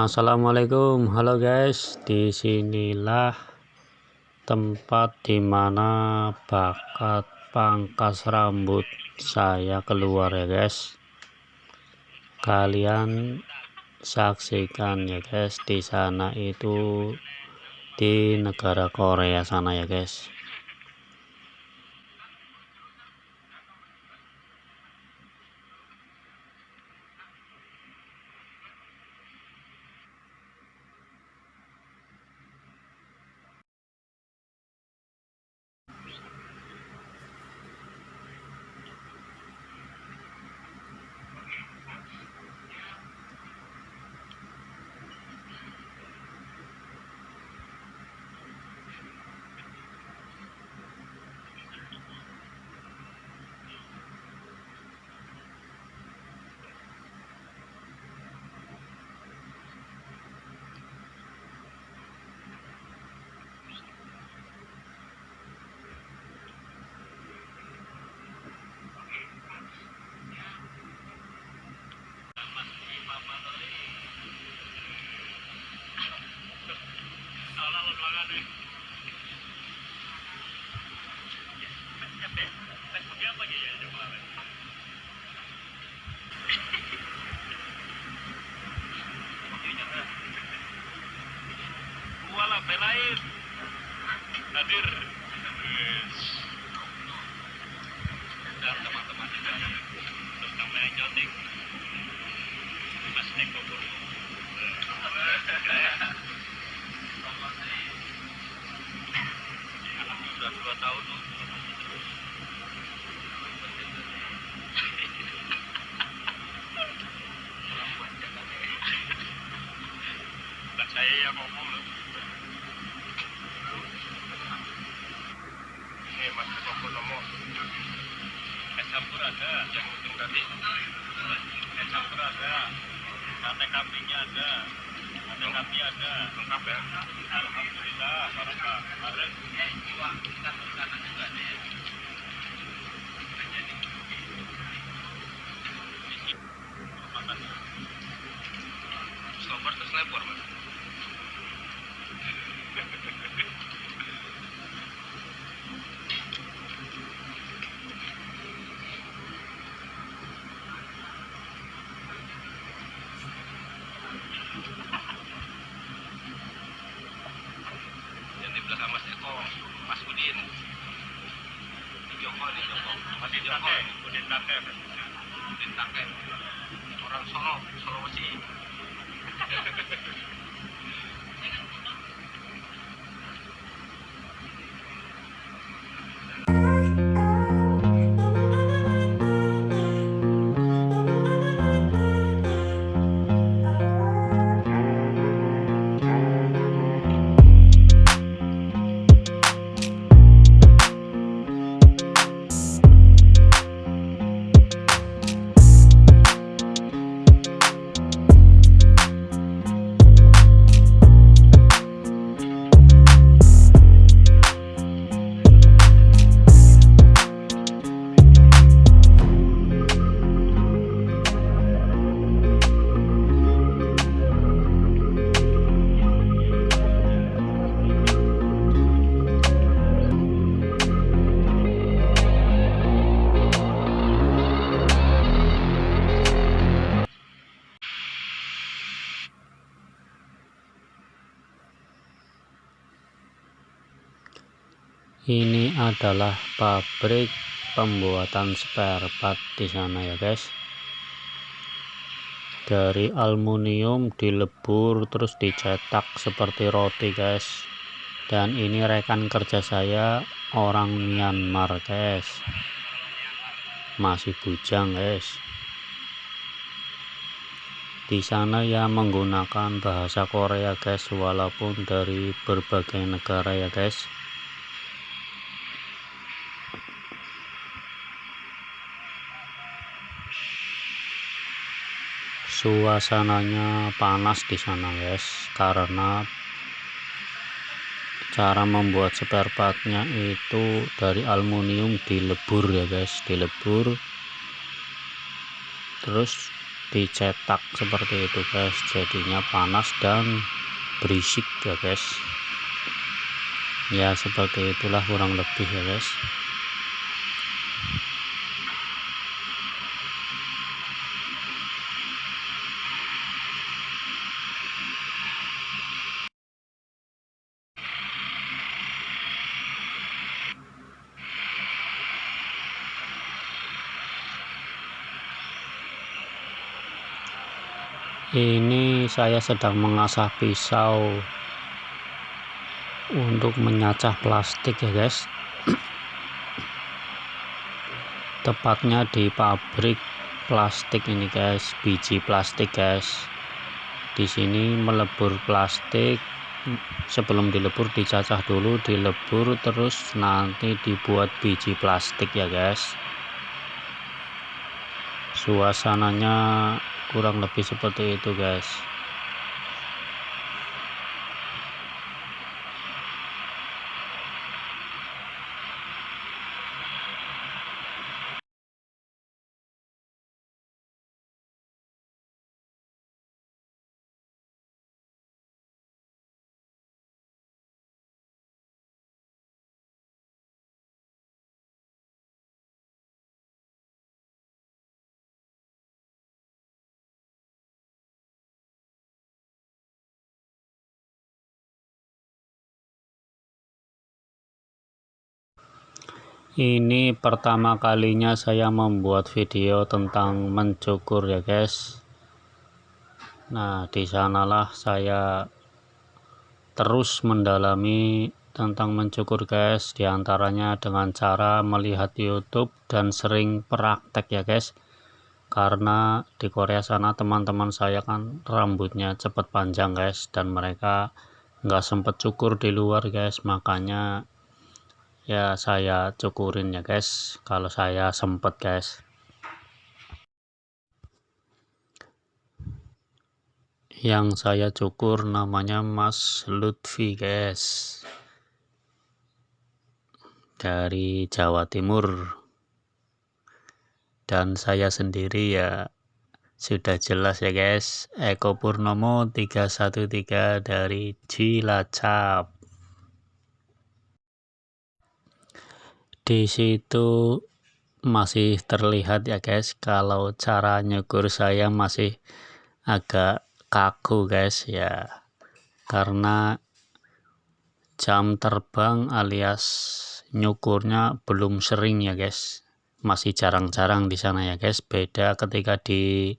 Assalamualaikum, halo guys. Disinilah tempat dimana bakat pangkas rambut saya keluar ya guys. Kalian saksikan ya guys. Di sana itu di negara Korea sana ya guys. Belain hadir dan teman-teman juga terutama yang cantik Mas Eko Purwo sudah 2 tahun loh. Dan saya yang ngomong loh. Mas Eko nomor es campur ada, yang penting tadi es campur ada, sate kambingnya ada, sate kambing ada, lengkap ya. Alhamdulillah, barokah. Kemarin kita sana juga ada ya. Sumber terus lepor mas. Yang di belakang Mas Eko, Mas Udin, di Joko, Mas Joko, Udin Take, orang Solo, Sulawesi. Ini adalah pabrik pembuatan spare part di sana ya guys. Dari aluminium dilebur terus dicetak seperti roti guys. Dan ini rekan kerja saya orang Myanmar guys. Masih bujang guys. Di sana ya menggunakan bahasa Korea guys, walaupun dari berbagai negara ya guys. Suasananya panas di sana guys, karena cara membuat spare partnya itu dari aluminium dilebur ya guys, dilebur terus dicetak seperti itu guys, jadinya panas dan berisik ya guys. Ya seperti itulah kurang lebih ya guys. Ini saya sedang mengasah pisau untuk menyacah plastik ya guys. Tepatnya di pabrik plastik ini guys, biji plastik guys. Di sini melebur plastik, sebelum dilebur dicacah dulu, dilebur terus nanti dibuat biji plastik ya guys. Suasananya kurang lebih seperti itu guys. Ini pertama kalinya saya membuat video tentang mencukur ya guys. Nah, di sanalah saya terus mendalami tentang mencukur guys, diantaranya dengan cara melihat YouTube dan sering praktek ya guys. Karena di Korea sana teman-teman saya kan rambutnya cepat panjang guys, dan mereka nggak sempet cukur di luar guys, makanya ya saya cukurin ya guys kalau saya sempet guys. Yang saya cukur namanya Mas Lutfi guys, dari Jawa Timur. Dan saya sendiri ya sudah jelas ya guys, Eko Purnomo 313 dari Cilacap. Di situ masih terlihat ya guys kalau cara nyukur saya masih agak kaku guys ya, karena jam terbang alias nyukurnya belum sering ya guys, masih jarang-jarang di sana ya guys. Beda ketika di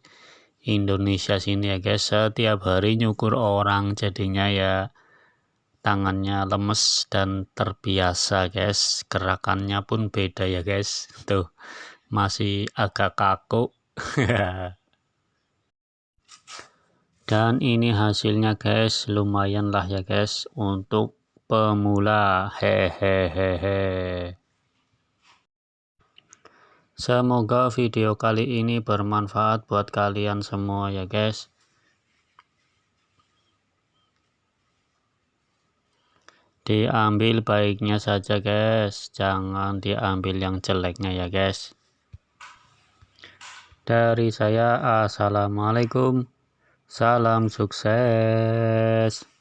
Indonesia sini ya guys, setiap hari nyukur orang, jadinya ya tangannya lemes dan terbiasa guys, gerakannya pun beda ya guys. Tuh masih agak kaku. Dan ini hasilnya guys, lumayan lah ya guys untuk pemula. Hehehehe. Semoga video kali ini bermanfaat buat kalian semua ya guys. Diambil baiknya saja guys, jangan diambil yang jeleknya ya guys. Dari saya, assalamualaikum, salam sukses.